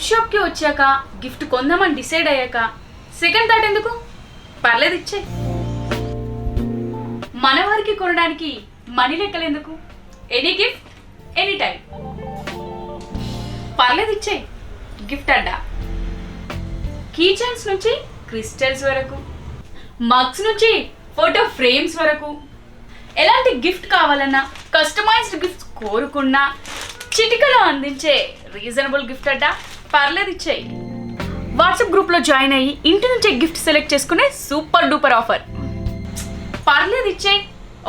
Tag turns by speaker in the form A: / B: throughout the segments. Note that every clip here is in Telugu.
A: గిఫ్ట్ షాప్కి వచ్చాక గిఫ్ట్ కొందామని డిసైడ్ అయ్యాక సెకండ్ థాట్ ఎందుకు? పర్లేదు ఇచ్చే. మన వారికి కొనడానికి మనీ లెక్కలేందుకు? Any gift any time. పర్లేదు ఇచ్చే. గిఫ్ట్ అడ్డా కీ చైన్స్ నుంచి క్రిస్టల్స్ వరకు, మగ్స్ నుంచి ఫోటో ఫ్రేమ్స్ వరకు, ఎలాంటి గిఫ్ట్ కావాలన్నా కస్టమైజ్డ్ గిఫ్ట్స్ కోరుకున్నా చిటికలో అందించే రీజనబుల్ గిఫ్ట్ అడ్డా పర్లేదు ఇచ్చేయి. వాట్సాప్ గ్రూప్లో జాయిన్ అయ్యి ఇంటి నుంచే గిఫ్ట్ సెలెక్ట్ చేసుకునే సూపర్ డూపర్ ఆఫర్. పర్లేదు ఇచ్చేయి.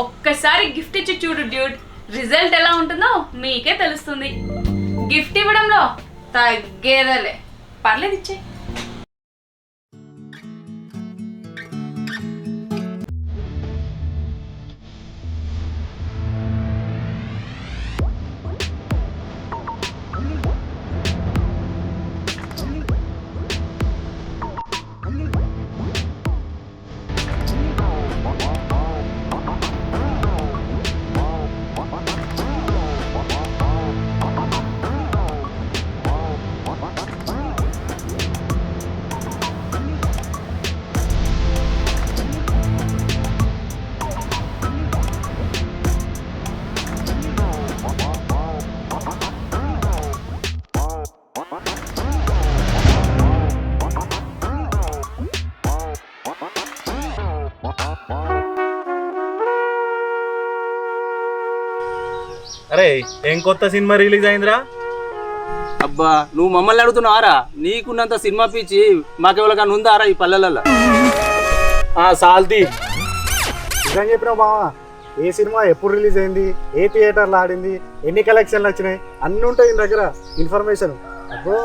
A: ఒక్కసారి గిఫ్ట్ ఇచ్చి చూడు డ్యూడ్, రిజల్ట్ ఎలా ఉంటుందో మీకే తెలుస్తుంది. గిఫ్ట్ ఇవ్వడంలో తగ్గేదలే. పర్లేదు ఇచ్చేయి.
B: అరే ఏం కొత్త సినిమా రిలీజ్ అయిందిరా?
C: అబ్బా నువ్వు మమ్మల్ని అడుగుతున్నావారా? నీకున్నంత సినిమా పిచ్చి మాకెవరికన్నా ఉందారా ఈ పల్లెలలో?
B: సాల్తీ
D: నిజం చెప్పినావు బావా. ఏ సినిమా ఎప్పుడు రిలీజ్ అయింది, ఏ థియేటర్లో ఆడింది, ఎన్ని కలెక్షన్లు వచ్చినాయి అన్నీ ఉంటాయి ఈ దగ్గర ఇన్ఫర్మేషన్. అబ్బో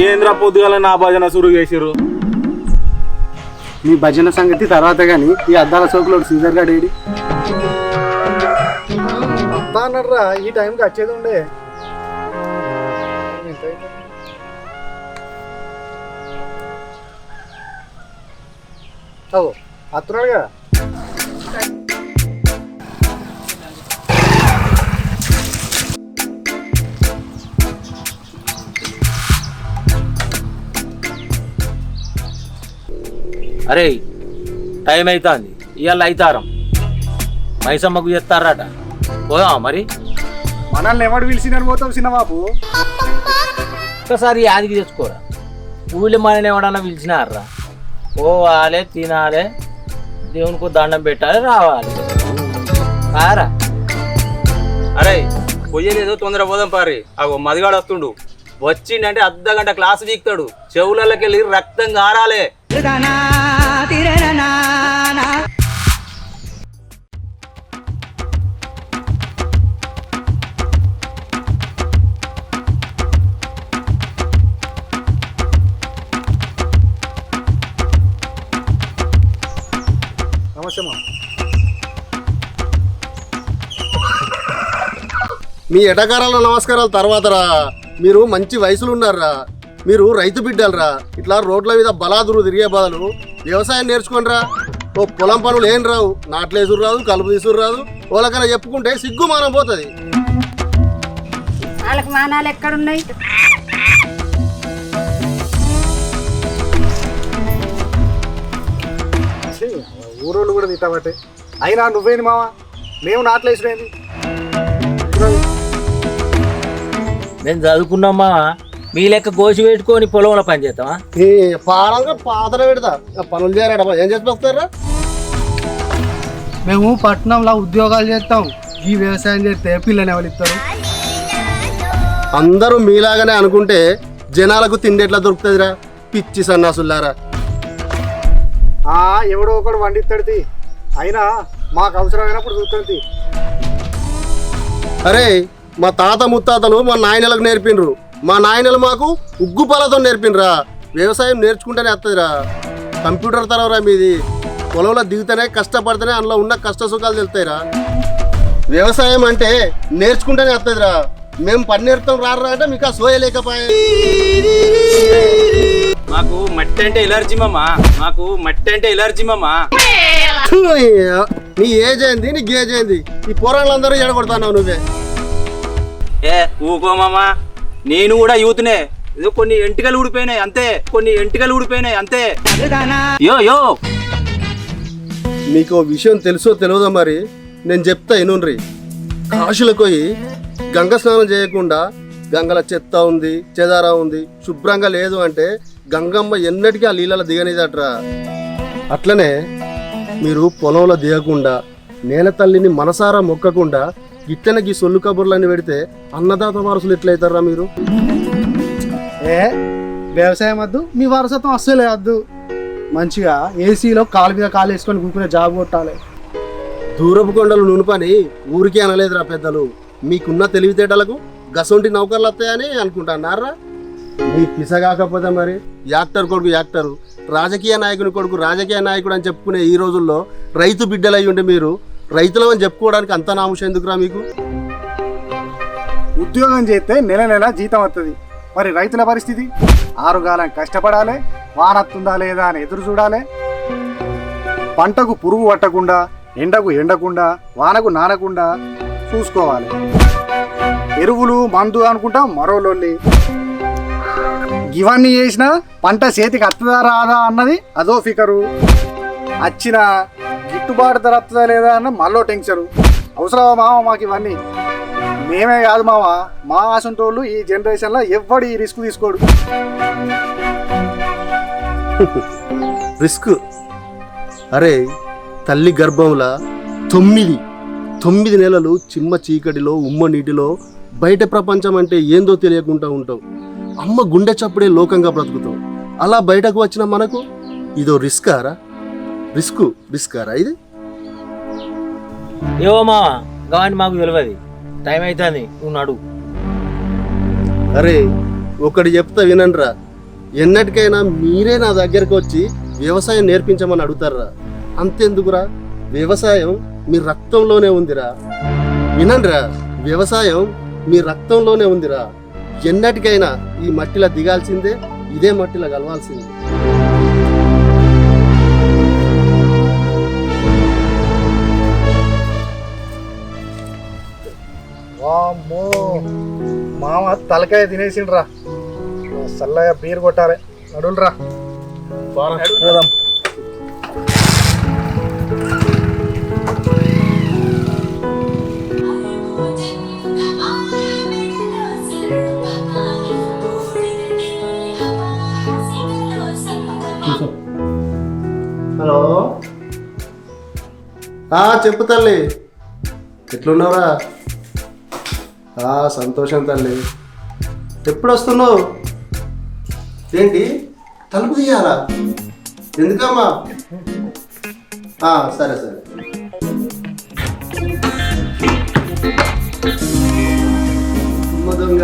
B: ఏంద్రా పొద్దుగాల నా భజన సురు చేసిర్రు.
D: మీ భజన సంగతి తర్వాత కానీ ఈ అద్దాల సోకులో సీజర్ గారు ఏడి అన్నాడురా. ఈ టైంకి వచ్చేది ఉండే. అత్తున్నాడుగా.
C: అరే టైం అవుతుంది, ఇవాళ అవుతారం మైసమ్మకు చేస్తారట. పోదా మరి?
D: మనల్ని ఎవడు పిలిచినని పోతాం చిన్నబాబు.
C: ఒకసారి యాదికి తెచ్చుకోరా. ఊళ్ళో మనని ఎవడన్నా పిలిచినారా? పోవాలి, తినాలి, దేవునికి దండం పెట్టాలి, రావాలి. కారా అరే పొయ్యలేదో తొందర పోదాం పారి. అగో మదిగాడు వస్తుండు. వచ్చిండంటే అర్ధగంట క్లాసు వీక్తాడు. చెవులకి వెళ్ళి రక్తం కారాలే.
E: మీ ఎటకారాల నమస్కారాలు తర్వాతరా. మీరు మంచి వయసులో ఉన్నారా. మీరు రైతు బిడ్డలరా. ఇట్లా రోడ్ల మీద బలాదురు తిరిగే బదులు వ్యవసాయం నేర్చుకోండిరా. ఓ పొలం పనులు ఏం రావు, నాట్లేసురు రాదు, కలుపు తీసురు రాదు. వాళ్ళకన్నా చెప్పుకుంటే సిగ్గు మానం పోతుంది.
F: వాళ్ళకి మానాలు ఎక్కడున్నాయి?
D: ఊరోళ్ళు కూడా తిట్టాబట్టే. అయినా నువ్వేంది మావా, మేము నాట్లేసిపోయింది.
C: నేను చదువుకున్నామా, మీ లెక్క గోసి పెట్టుకొని పొలంలో పని చేస్తామా?
E: పాలంగా పాతర పెడతా పనులు చేయాలట. ఏం చేసి వస్తారా?
D: మేము పట్టణంలో ఉద్యోగాలు చేస్తాం. ఈ వ్యవసాయం చేస్తే పిల్లని ఎవరు ఇస్తారు?
E: అందరూ మీలాగానే అనుకుంటే జనాలకు తిండి ఎట్లా దొరుకుతుందిరా? పిచ్చి సన్నాసులారా.
D: ఎవడో ఒకడు వండిస్తాడు. అయినా మాకు అవసరమైనప్పుడు చూస్తుంది.
E: అరే మా తాత ముత్తాతలు మా నాయనలకు నేర్పినరు. మా నాయనలు మాకు ఉగ్గు పాలతో నేర్పినరా. వ్యవసాయం నేర్చుకుంటేనే వస్తుందిరా. కంప్యూటర్ తరవరా మీది. పొలంలో దిగుతేనే కష్టపడితేనే అందులో ఉన్న కష్ట సుఖాలు తెలుస్తాయిరా. వ్యవసాయం అంటే నేర్చుకుంటేనే వస్తుందిరా. మేము పని నేర్పుతాం రారా అంటే మీకు ఆ సోయ లేకపోయా.
C: మాకు మట్టి అంటే ఎలర్జీ మామా. మాకు మట్టి అంటే ఎలర్జీ మామా.
E: నీ ఏజ్ అయింది, నీ గేజ్ అయింది. ఈ పోరాళ్ళందరూ ఎడగొడతావు నువ్వే.
C: ఏ ఊకో మామా. నేను కూడా యూత్నే, ఏదో కొన్ని ఎంటికలు ఊడిపోయినాయి అంతే. యో యో
E: మీకు విషయం తెలుసో తెలియదో మరి నేను చెప్తా ఇనుండ్రి. కాశీలకు పోయి గంగ స్నానం చేయకుండా గంగల చెత్త ఉంది, చెదారా ఉంది, శుభ్రంగా లేదు అంటే గంగమ్మ ఎన్నటికీ ఆ నీళ్ళలో దిగనిదట్రా. అట్లనే మీరు పొలంలో దిగకుండా నేల తల్లిని మనసారా మొక్కకుండా గిట్టెనకి సొల్లు కబుర్లని పెడితే అన్నదాత వారసులు ఎట్లయితారా మీరు?
D: వ్యవసాయం వద్దు, మీ వారసత్వం అస్సలే వద్దు. మంచిగా ఏసీలో కాలు మీద కాలు వేసుకొని కూర్చునే జాబ్ కొట్టాలి.
E: దూరపు కొండలు నునుపని ఊరికే అనలేదురా పెద్దలు. మీకున్న తెలివితేటలకు గసొంటి నౌకర్లు వస్తాయని అనుకుంటున్నారా? మీ పిసగాకపోతే మరి యాక్టర్ కొడుకు యాక్టరు, రాజకీయ నాయకుని కొడుకు రాజకీయ నాయకుడు అని చెప్పుకునే ఈ రోజుల్లో రైతు బిడ్డలు అయ్యి ఉంటే మీరు రైతులు అని చెప్పుకోవడానికి అంత నాముషం ఎందుకురా మీకు?
D: ఉద్యోగం చేస్తే నెల నెల జీతం వస్తుంది. మరి రైతుల పరిస్థితి? ఆరుగాలం కష్టపడాలి, వానత్తుందా లేదా అని ఎదురు చూడాలి. పంటకు పురుగు పట్టకుండా, ఎండకు ఎండకుండా, వానకు నానకుండా చూసుకోవాలి. ఎరువులు మందు అనుకుంటా మరో లొల్లి. ఇవన్నీ చేసినా పంట చేతికి వస్తుందా రాదా అన్నది అదో ఫికరు. వచ్చిన గిట్టుబాటు ధర వస్తుందా లేదా అన్న మళ్ళీ టెన్షన్. అవసరమా మామ మాకు ఇవన్నీ? మేమే కాదు మామ, మా ఆసంటోళ్ళు ఈ జనరేషన్లో ఎవ్వడు ఈ రిస్క్ తీసుకోడు.
E: రిస్క్? అరే తల్లి గర్భంలా 9 నెలలు చిమ్మ చీకటిలో ఉమ్మ నీటిలో బయట ప్రపంచం అంటే ఏందో తెలియకుండా ఉంటాం. అమ్మ గుండె చప్పుడే లోకంగా బ్రతుకుతాం. అలా బయటకు వచ్చిన మనకు ఇదో రిస్కారా ఇది?
B: ఏవో మావా గవాంటి మాకు తెలియదు, టైం అవుతుంది, నువ్వు నడు.
E: అరే ఒకటి చెప్తా వినండిరా. ఎన్నటికైనా మీరే నా దగ్గరకు వచ్చి వ్యవసాయం నేర్పించమని అడుగుతారా? అంతెందుకురా, వ్యవసాయం మీ రక్తంలోనే ఉందిరా. వినండిరా, వ్యవసాయం మీ రక్తంలోనే ఉందిరా. ఎన్నటికైనా ఈ మట్టిలో దిగాల్సిందే, ఇదే మట్టిలో కలవాల్సిందే.
D: వామ్మో, మామ తలకాయ తినేసిండ్రా. చల్లగా బీర్ కొట్టాలి. నడులరా పోదాం.
E: హలో, చెప్పు తల్లి, ఎట్లున్నావురా? సంతోషం తల్లి. ఎప్పుడు వస్తున్నావు? ఏంటి తలుపు తీయాలా? ఎందుకమ్మా? సరే దొంగ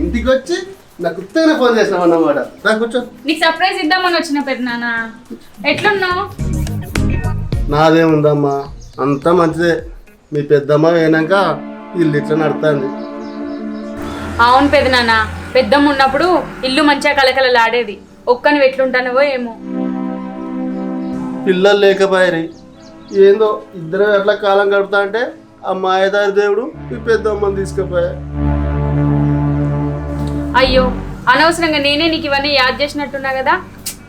E: ఇంటికి వచ్చి నాకు ఉత్తగానే ఫోన్ చేసినావు అన్నమాట. రా కూర్చో.
A: నీకు సర్ప్రైజ్ ఇద్దామని వచ్చిన పెద్దనాన్న. ఎట్లున్నావు?
E: నాదేముందమ్మా, అంతా మంచిదే. మీ పెద్దమ్మ వేనాక ఇల్లు ఇట్లా నడుతుంది.
A: అవును పెద్దనాన్న, పెద్దమ్మ ఉన్నప్పుడు ఇల్లు మంచిగా కలకలలాడేది. ఒక్కని ఎట్లుంటానవో ఏమో.
E: పిల్లలు లేకపోయారు, ఏందో ఇద్దరు ఎట్లా కాలం గడుపుతా అంటే ఆ మాయదారి దేవుడు ఈ పెద్దమ్మని తీసుకుపోయా.
A: అయ్యో, అనవసరంగా నేనే నీకు ఇవన్నీ యాద్ చేసినట్టున్నా కదా.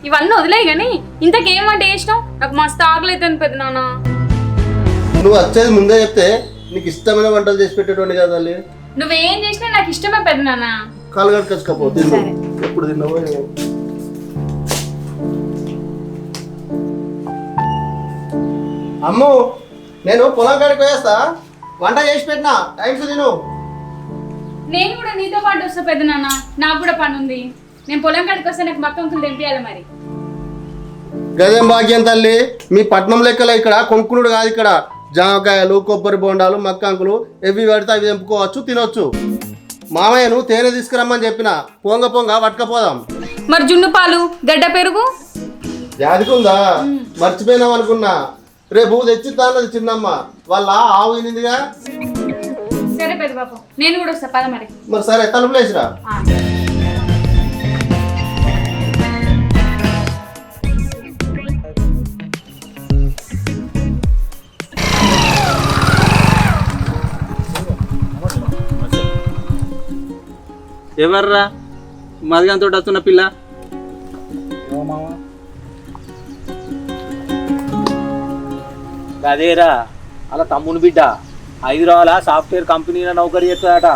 A: ఇవన్నీ వదిలేయి కానీ ఇంతకేం వంట చేసినావు? నాకు మస్తు ఆకలి అవుతుంది పెద్దనాన్న.
E: నువ్వు వచ్చేది ముందే చెప్తే నీకు ఇష్టమైన వంటలు చేసి పెట్టేటువంటి కదా తల్లి.
A: నువ్వేం చేసినా నాకు ఇష్టమే పెద్దనాన్న.
E: కాలు కట్టుకొచ్చుకపో, తిన్నావు ఎప్పుడు తిన్నావో ఏమో. అమ్ము, నేను పొలం కాడికి పోయేస్తా, వంట చేసి పెట్టినా, టైమ్స్ తిను.
A: నేను కూడా నీతో పాటు వస్తా పెద్దనాన్న, నాకు కూడా పని ఉంది. నేను పొలం కాడికి వస్తే నాకు మక్క అంకులు తెంపియాలి మరి.
E: గదేం భాగ్యం తల్లి, మీ పట్నం లెక్కల ఇక్కడ కొనుక్కునుడు కాదు. ఇక్కడ జామకాయలు, కొబ్బరి బొండాలు, మక్కంకులు ఎవి పడితే అవి తెంపుకోవచ్చు, తినొచ్చు. మామయ్యను తేనె తీసుకురమ్మని చెప్పిన, పొంగ పట్టుకపోదాం.
A: మరి జున్ను పాలు, గడ్డ పెరుగు
E: యాదికుందా? మర్చిపోయినాం అనుకున్నా. రేపు తెచ్చిద్దా అన్నది చిన్నమ్మ, వాళ్ళ ఆవు వినిందిగా.
A: సరే పెద్ద బాబు, నేను కూడా వస్తా పద మరి.
E: మరి సరే, తలుపులేసిరా.
C: ఎవర్రా మదిగంతో వస్తున్న పిల్ల?
B: అదేరా అలా తమ్ముని బిడ్డ హైదరాబాద్ సాఫ్ట్వేర్ కంపెనీలో నౌకరీ చేస్తుందట.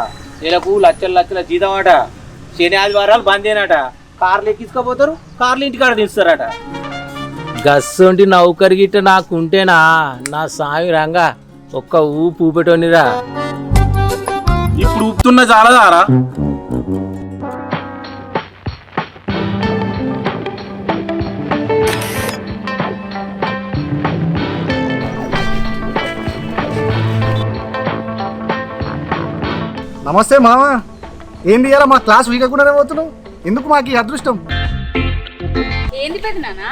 B: నెలకు లక్షల లక్షల జీతం అట. శని ఆదివారాలు బందేనట. కార్లు ఎక్కించుకోపోతారు, కార్లు ఇంటికాడ తీస్తారట.
F: గస్సొంటి నౌకరి గిట్ట నాకుంటేనా నా సామి రంగా ఒక్క ఊపు ఊపెటోనిరా.
B: ఇప్పుడు ఊపుతున్న చాలదారా?
D: నమస్తే మామ. ఏంది ఇలా మా క్లాస్ వీకకుండానే పోతున్నావు? ఎందుకు మాకు ఈ అదృష్టం?
A: ఏంది పెదనాన్న?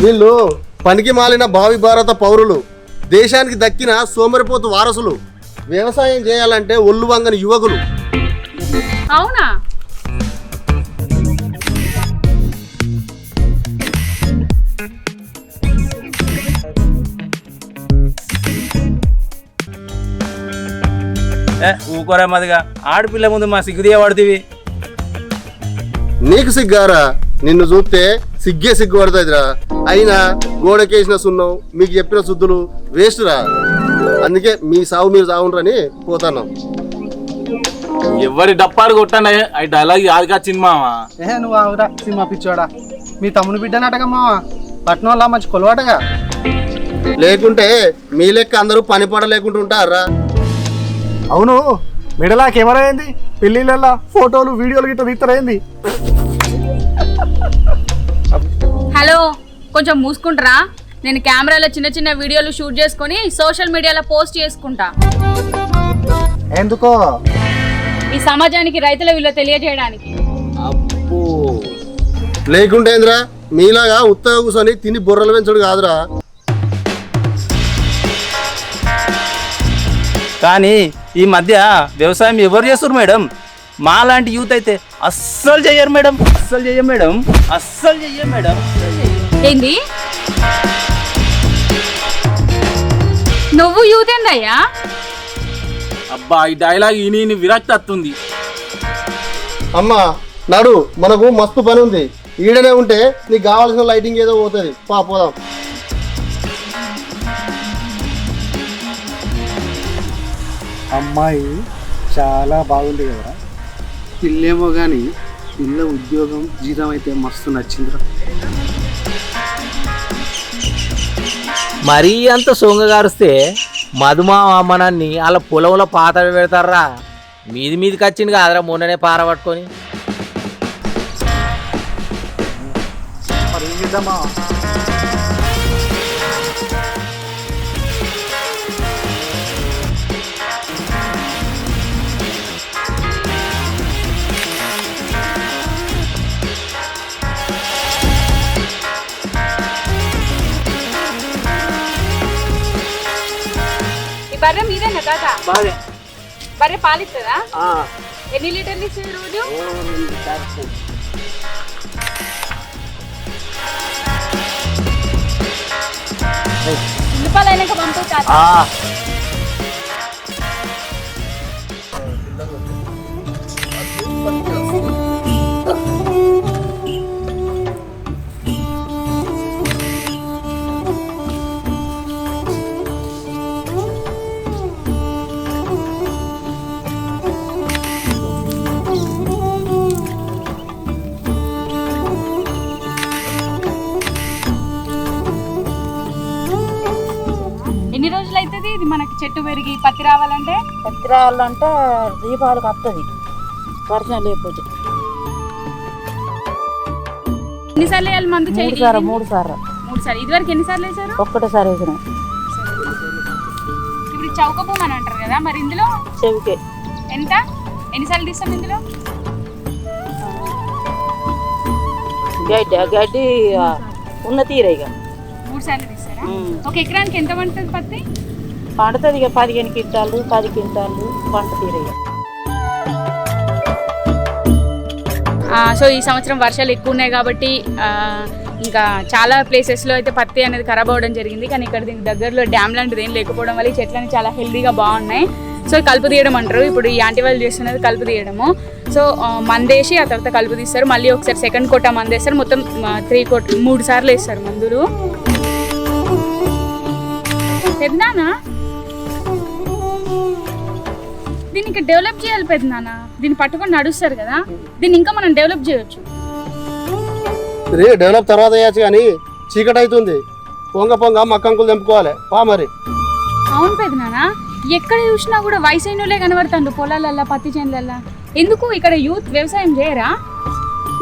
E: వీళ్ళు పనికి మాలిన భావి భారత పౌరులు, దేశానికి దక్కిన సోమరిపోతు వారసులు, వ్యవసాయం చేయాలంటే ఒళ్ళు వంగని యువకులు.
A: అవునా?
B: ఊకోరా మదిగా, ఆడపిల్ల ముందు మా సిగ్గుదియా పడుతుంది.
E: నీకు సిగ్గారా? నిన్ను చూస్తే సిగ్గే సిగ్గు పడుతుందిరా. అయినా గోడకేసిన సున్నం, మీకు చెప్పిన శుద్ధులు వేస్ట్ రా. అందుకే మీ సాగు మీరు సాగుండ్రని పోతాను.
B: ఎవరి డప్పాలు కొట్టండి, అవి డైలాగ్ యాదకొచ్చింది మావా.
G: నువ్వు ఆవురా సినిమా పిచ్చోడా. మీ తమ్ముని బిడ్డనటగా మావా, పట్నం వల్ల మంచి కొలవాటగా.
E: లేకుంటే మీ లెక్క అందరూ పని పడ లేకుండా ఉంటారా?
D: అవును, మెడలా కెమెరా ఏంది? పెళ్ళిళ్ళ ఫోటోలు వీడియోలు గిట్ట తీస్తారేంది?
A: హలో, కొంచెం మూసుకుంటారా? నేను కెమెరాలో చిన్న చిన్న వీడియోలు షూట్ చేసుకొని సోషల్ మీడియాలో పోస్ట్ చేసుకుంటా.
D: ఎందుకో?
A: ఈ సమాజానికి రైతుల విలువ తెలియజేయడానికి.
E: లేకుంటే ఏంద్రా, మీలాగా ఉత్తగా కూర్చొని తిని బుర్రలు పెంచడు కాదురా.
C: కానీ ఈ మధ్య వ్యవసాయం ఎవరు చేస్తారు మేడం? మా లాంటి యూత్ అయితే అస్సలు చెయ్యరు మేడం, అస్సలు చెయ్యం మేడం, అస్సలు చెయ్యం మేడం.
A: ఏంది? నువ్వు యూత్ ఏందయ్యా?
B: అబ్బా, ఈ డైలాగ్ ఈయన విరక్తి వస్తుంది.
E: అమ్మా నడు, మనకు మస్తు పని ఉంది. ఈడనే ఉంటే నీకు కావాల్సిన లైటింగ్ ఏదో పోతుంది. పోదాం.
D: అమ్మాయి చాలా బాగుంది కదా.
G: పిల్లేమో కానీ పిల్ల ఉద్యోగం జీతం అయితే మస్తు నచ్చిందిరా.
F: మరీ అంత సొంగగారుస్తే మధుమా అమ్మనాన్ని అలా పొలంలో పాత పెడతారా. మీదికి వచ్చింది కాదురా మొన్ననే పార పట్టుకొని.
D: మరి ఏం చేద్దామా?
A: బర్రె మీదేనా కాదా? బర్రె పాలిస్తుందా? ఎన్ని లీటర్లు ఇస్తుంది రోజు? రూపాయలు అయినాక పంపుతా. ఎన్ని రోజులు అవుతుంది ఇది మనకి చెట్టు పెరిగి పత్తి రావాలంటే?
H: పత్తి రావాలంటే దీపావళికి వస్తుంది, వర్షం లేకపోతే.
A: ఎన్నిసార్లు వేయాలి మందు?
H: మూడు సార్లు.
A: ఇదివరకు ఎన్నిసార్లు వేసారు?
H: ఒక్కటేసారి వేసినాం.
A: ఇప్పుడు చౌక భూమి అని అంటారు కదా, మరి ఇందులో
H: చెవికే
A: ఎంత? ఎన్నిసార్లు తీస్తాం ఇందులో?
H: గడ్డి ఉన్న తీరే ఇక
A: 3 సార్లు తీస్తారా? ఒక ఎకరానికి ఎంత పండుతుంది పత్తి?
H: పండుతుంది ఇక 15 క్వింటాలు 10 క్వింటాలు పంట తీరే.
A: సో ఈ సంవత్సరం వర్షాలు ఎక్కువ ఉన్నాయి కాబట్టి ఇంకా చాలా ప్లేసెస్లో అయితే పత్తి అనేది ఖరాబ్ అవ్వడం జరిగింది. కానీ ఇక్కడ దీనికి దగ్గరలో డ్యామ్ లాంటిది ఏం లేకపోవడం వల్ల ఈ చెట్లన్నీ చాలా హెల్దీగా బాగున్నాయి. సో కలుపు తీయడం అంటారు. ఇప్పుడు ఈ ఆంటీ వాళ్ళు చేస్తున్నది కలుపు తీయడము. సో మందేసి ఆ తర్వాత కలుపు తీస్తారు. మళ్ళీ ఒకసారి సెకండ్ కోట మందేస్తారు. మొత్తం 3 సార్లు వేస్తారు మందులు. పెద్దనాన్న దీన్ని ఇంకా డెవలప్ చేయాలి పెద్దనాన్న. దీన్ని పట్టుకొని నడుస్తారు కదా, దీన్ని ఇంకా మనం డెవలప్ చేయొచ్చు.
E: డెవలప్ తర్వాత చేయొచ్చు కానీ చీకటి అవుతుంది. పొంగ మక్కంకులు తెంపుకోవాలి పా మరి.
A: అవును పెద్దనాన్న, ఎక్కడ చూసినా కూడా వయసైనోళ్ళే కనబడతాండు పొలాలల్లా, పత్తి చేనులల్లా. ఎందుకు ఇక్కడ యూత్ వ్యవసాయం చేయరా?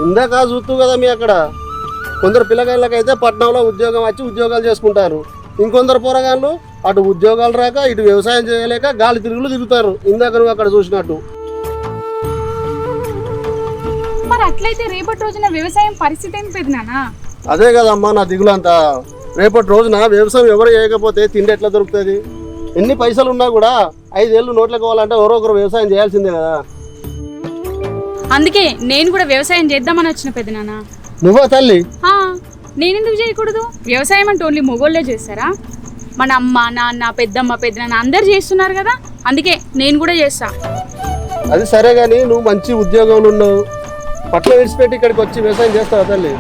E: ఇందాక చూస్తూ కదా మీ అక్కడ కొందరు పిల్లగాళ్ళకైతే పట్టణంలో ఉద్యోగం వచ్చి ఉద్యోగాలు చేసుకుంటారు. ఇంకొందరు పోరగాళ్ళు అటు ఉద్యోగాలు రాక ఇటు వ్యవసాయం చేయలేక గాలి తిరుగులు తిరుగుతారు. ఇందాక నువ్వు అక్కడ చూసినట్టు.
A: మరి అట్లయితే రేపటి రోజున వ్యవసాయం పరిస్థితి ఏం పెద్దనానా?
E: అదే కదమ్మా నా దిగులంతా. రేపటి రోజున వ్యవసాయం ఎవరు చేయకపోతే తిండి ఎట్లా దొరుకుతుంది? ఎన్ని పైసలు ఉన్నా కూడా 5 ఏళ్ళు నోట్లకు పోవాలంటే ఎవరో ఒకరు వ్యవసాయం చేయాల్సిందే కదా.
A: అందుకే నేను కూడా వ్యవసాయం చేద్దామని వచ్చిన పెద్దనాన్న.
E: నువ్వా తల్లి?
A: నేనెందుకు చేయకూడదు? వ్యవసాయం అంటే ఓన్లీ మొగోళ్ళే చేస్తారా? మన అమ్మ నాన్న పెద్దమ్మ పెద్దనాన్న అందరు చేస్తున్నారు కదా, అందుకే నేను కూడా చేస్తా.
E: అది సరే కానీ నువ్వు మంచి ఉద్యోగంలో ఉన్నావు, పట్ల విడిచిపెట్టి ఇక్కడికి వచ్చి వ్యవసాయం చేస్తావా తల్లి?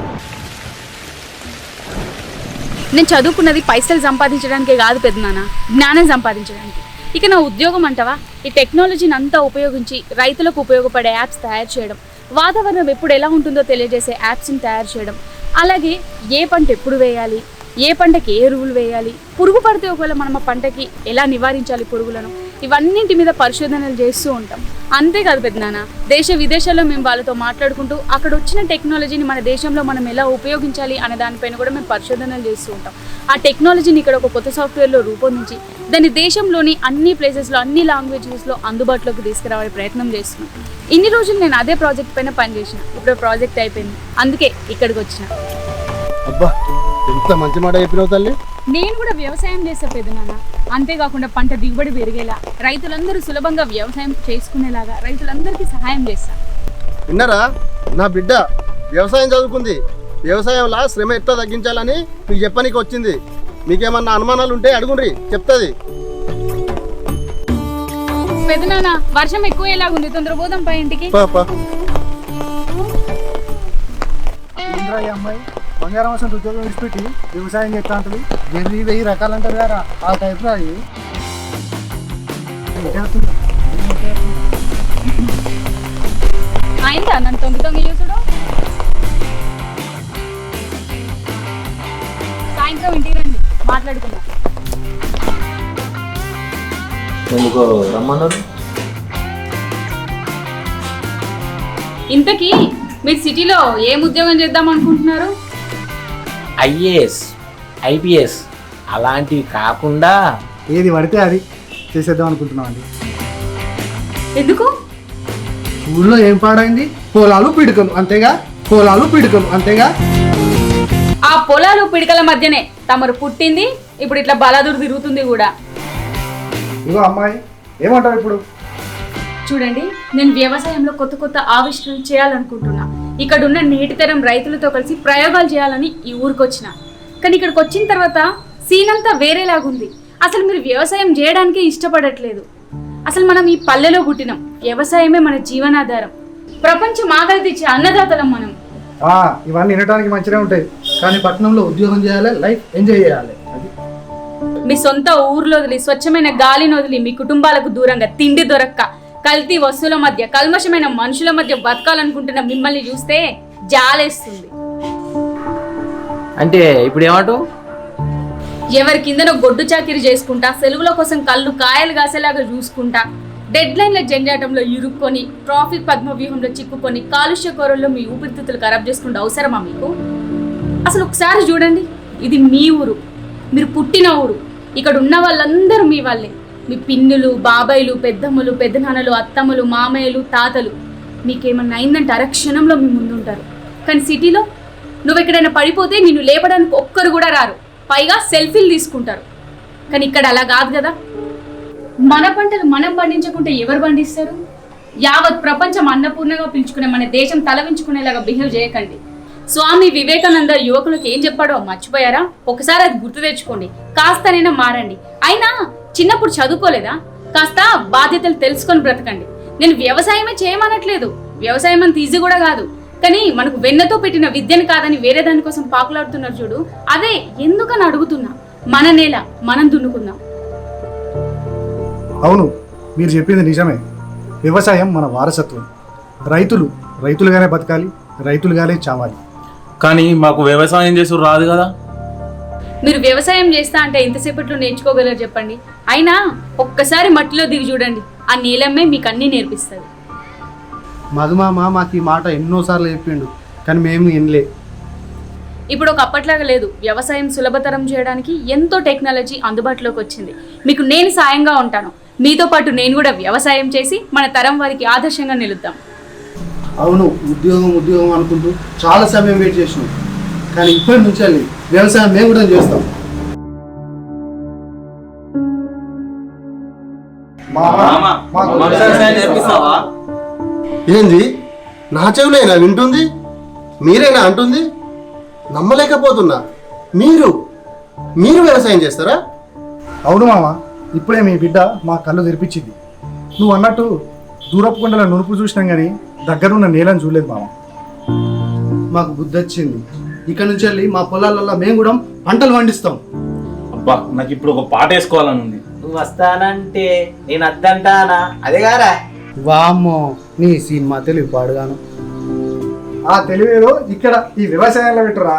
A: నేను చదువుకున్నది పైసలు సంపాదించడానికే కాదు పెద్దనాన్న, జ్ఞానం సంపాదించడానికి. ఇక నా ఉద్యోగం అంటావా, ఈ టెక్నాలజీని అంతా ఉపయోగించి రైతులకు ఉపయోగపడే యాప్స్ తయారు చేయడం, వాతావరణం ఎప్పుడు ఎలా ఉంటుందో తెలియజేసే యాప్స్ని తయారు చేయడం, అలాగే ఏ పంట ఎప్పుడు వేయాలి, ఏ పంటకి ఏ ఎరువులు వేయాలి, పురుగు పడితే ఒకవేళ మనం ఆ పంటకి ఎలా నివారించాలి పురుగులను, ఇవన్నింటి మీద పరిశోధనలు చేస్తూ ఉంటాం. అంతేకాదు పెద్దనాన్న, దేశ విదేశాల్లో మేము వాళ్ళతో మాట్లాడుకుంటూ అక్కడ వచ్చిన టెక్నాలజీని మన దేశంలో మనం ఎలా ఉపయోగించాలి అనే దానిపైన కూడా మేము పరిశోధనలు చేస్తూ ఉంటాం. ఆ టెక్నాలజీని ఇక్కడ ఒక కొత్త సాఫ్ట్వేర్లో రూపొందించి దాన్ని దేశంలోని అన్ని ప్లేసెస్లో అన్ని లాంగ్వేజెస్లో అందుబాటులోకి తీసుకురావే ప్రయత్నం చేస్తున్నాం. ఇన్ని రోజులు నేను అదే ప్రాజెక్ట్ పైన పనిచేసిన, ఇప్పుడు ప్రాజెక్ట్ అయిపోయింది, అందుకే ఇక్కడికి వచ్చిన.
E: అబ్బా ఎంత మంచి మాట చెప్పినావు తల్లి.
A: నేను కూడా వ్యవసాయం చేసే పెద్దనాన్న. అంతేకాకుండా పంట దిగుబడి పెరిగేలా, రైతులందరూ సులభంగా వ్యవసాయం చేసుకునేలాగా రైతులందరికీ సహాయం చేస్తాను.
E: విన్నారా, నా బిడ్డ వ్యవసాయం చదువుకుంది. వ్యవసాయంలో శ్రమ ఎట్లా తగ్గించాలని మీకు చెప్పనీకి వచ్చింది. మీకేమన్నా అనుమానాలు ఉంటే అడుగుండ్రి, చెప్తుంది.
A: పెద్దనాన్న వర్షం ఎక్కువ ఎలాగుంది, తొందర పోదాం పై ఇంటికి.
D: అమ్మాయి బంగారం వసంత ఉద్యోగం విడిచిపెట్టి వ్యవసాయం చేస్తా ఉంటుంది. 1000 రకాలు అంటారు కదా, ఆ టైప్లో అది
A: అయిందా నన్ను తొంగి చూసుడు? సాయంత్రం ఇంటికి రండి, మాట్లాడుకుందాం.
F: ఎందుకు రమ్మన్నారు?
A: ఇంతకీ మీరు సిటీలో ఏం ఉద్యోగం చేద్దాం అనుకుంటున్నారు?
F: IAS IPS అలాంటివి కాకుండా
D: ఏది పడితే అది చేసేద్దాం అనుకుంటున్నాం అండి.
A: ఎందుకు?
G: ఊళ్ళో ఏం పాడైంది? పొలాలు పిడుకలు అంతేగా, పొలాలు పిడుకలు అంతేగా.
A: ఆ పొలాలు పిడికల మధ్యనే తమరు పుట్టింది, ఇప్పుడు ఇట్లా బలాదురు తిరుగుతుంది కూడా.
D: ఇగో అమ్మాయి ఏమంటావు ఇప్పుడు?
A: చూడండి, నేను వ్యవసాయంలో కొత్త కొత్త ఆవిష్కరణ చేయాలనుకుంటున్నా. ఇక్కడ ఉన్న నేటి తరం రైతులతో కలిసి ప్రయోగాలు చేయాలని ఈ ఊరికి వచ్చిన. కానీ ఇక్కడికి వచ్చిన తర్వాత సీన్ అంతా వేరేలాగుంది. అసలు మీరు వ్యవసాయం చేయడానికే ఇష్టపడట్లేదు. అసలు మనం ఈ పల్లెలో పుట్టినాం, వ్యవసాయమే మన జీవనాధారం. ప్రపంచం ఆకలి తెచ్చే అన్నదాతలం మనం.
G: ఇవన్నీ వినడానికి మంచిగా ఉంటాయి, కానీ పట్టణంలో ఉద్యోగం చేయాలి, లైఫ్ ఎంజాయ్ చేయాలి. అది
A: మీ సొంత ఊర్లో వదిలి, స్వచ్ఛమైన గాలిని వదిలి, మీ కుటుంబాలకు దూరంగా తిండి దొరక్క, కల్తీ వస్తువుల మధ్య, కల్మషమైన మనుషుల మధ్య బతకాలనుకుంటున్న మిమ్మల్ని చూస్తే జాలేస్తుంది.
F: అంటే ఇప్పుడు ఏమంటావు?
A: ఎవరి కిందనో గొడ్డు చాకిరి చేసుకుంటా, సెలవుల కోసం కళ్ళు కాయలు కాసేలాగా చూసుకుంటా, డెడ్ లైన్ల జంజాటంలో ఇరుక్కొని, ట్రాఫిక్ పద్మవ్యూహంలో చిక్కుకొని, కాలుష్య కోరల్లో మీ ఊపిరితిత్తులు ఖరాబ్ చేసుకుంటే అవసరమా మీకు? అసలు ఒకసారి చూడండి, ఇది మీ ఊరు, మీరు పుట్టిన ఊరు. ఇక్కడ ఉన్న వాళ్ళందరూ మీ వాళ్ళే. మీ పిన్నులు, బాబాయిలు, పెద్దమ్మలు, పెద్దనాన్నలు, అత్తమ్మలు, మామయ్యలు, తాతలు. మీకేమన్నా అయిందంటే అరక్షణంలో మీ ముందుంటారు. కానీ సిటీలో నువ్వు ఎక్కడైనా పడిపోతే నిన్ను లేపడానికి ఒక్కరు కూడా రారు, పైగా సెల్ఫీలు తీసుకుంటారు. కానీ ఇక్కడ అలా కాదు కదా. మన పంటలు మనం పండించకుంటే ఎవరు పండిస్తారు? యావత్ ప్రపంచం అన్నపూర్ణంగా పిలుచుకునే మన దేశం తలవించుకునేలాగా బిహేవ్ చేయకండి. స్వామి వివేకానంద యువకులకు ఏం చెప్పాడో మర్చిపోయారా? ఒకసారి అది గుర్తు తెచ్చుకోండి, కాస్తనైనా మారండి. అయినా చిన్నప్పుడు చదువుకోలేదా? కాస్త బాధ్యతలు తెలుసుకొని బ్రతకండి. నేను వ్యవసాయమే చేయమనట్లేదు, వ్యవసాయం అంత ఈజీ కూడా కాదు. కానీ మనకు వెన్నతో పెట్టిన విద్యను కాదని వేరే దానికోసం పాకులాడుతున్నారు చూడు, అదే ఎందుకని అడుగుతున్నా. మన నేల మనం దున్నుకుందాం.
D: అవును, మీరు చెప్పింది నిజమే. వ్యవసాయం మన వారసత్వం. రైతులుగానే బతకాలి, రైతులుగానే చావాలి.
C: కానీ మాకు వ్యవసాయం చేసు రాదు కదా.
A: మీరు వ్యవసాయం చేస్తా అంటే ఎంతసేపట్లో నేర్చుకోగలరు చెప్పండి? అయినా ఒక్కసారి మట్టిలో దిగి చూడండి, ఆ నీలమ్మే మీకు అన్నీ నేర్పిస్తుంది.
G: మధుమామ మాకు ఈ మాట ఎన్నోసార్లు చెప్పిండు, కానీ మేము వినలే.
A: ఇప్పుడు ఒక అప్పట్లాగా లేదు. వ్యవసాయం సులభతరం చేయడానికి ఎంతో టెక్నాలజీ అందుబాటులోకి వచ్చింది. మీకు నేను సాయంగా ఉంటాను. మీతో పాటు నేను కూడా వ్యవసాయం చేసి మన తరం వారికి ఆదర్శంగా నిలుద్దాం.
G: అవును, ఉద్యోగం అనుకుంటూ చాలా సమయం వెయిట్ చేసినాం, కానీ ఇప్పటి నుంచి వెళ్ళి వ్యవసాయం మేము కూడా చేస్తాం.
E: ఏంది నా చెవులేనా వింటుంది? మీరేనా అంటుంది? నమ్మలేకపోతున్నా. మీరు వ్యవసాయం చేస్తారా?
D: అవును మామ, ఇప్పుడే మీ బిడ్డ మా కళ్ళు తెరిపించింది. నువ్వు అన్నట్టు దూరపు కొండల నునుపు చూసినాం కానీ దగ్గరున్న నేలను చూడలేదు మామ.
G: మాకు బుద్ధి వచ్చింది. ఇక్కడ నుంచి వెళ్ళి మా పొలాలలో మేము కూడా పంటలు పండిస్తాం.
C: అబ్బా, నాకు ఇప్పుడు ఒక పాట వేసుకోవాలని ఉంది.
F: నువ్వు వస్తానంటే నేను అద్దంటానా? అదే కారా?
G: వామ్మో, నీ సినిమా తెలివి పాడుగాను.
D: ఆ తెలివేదో ఇక్కడ ఈ వ్యవసాయంలో పెట్టరా.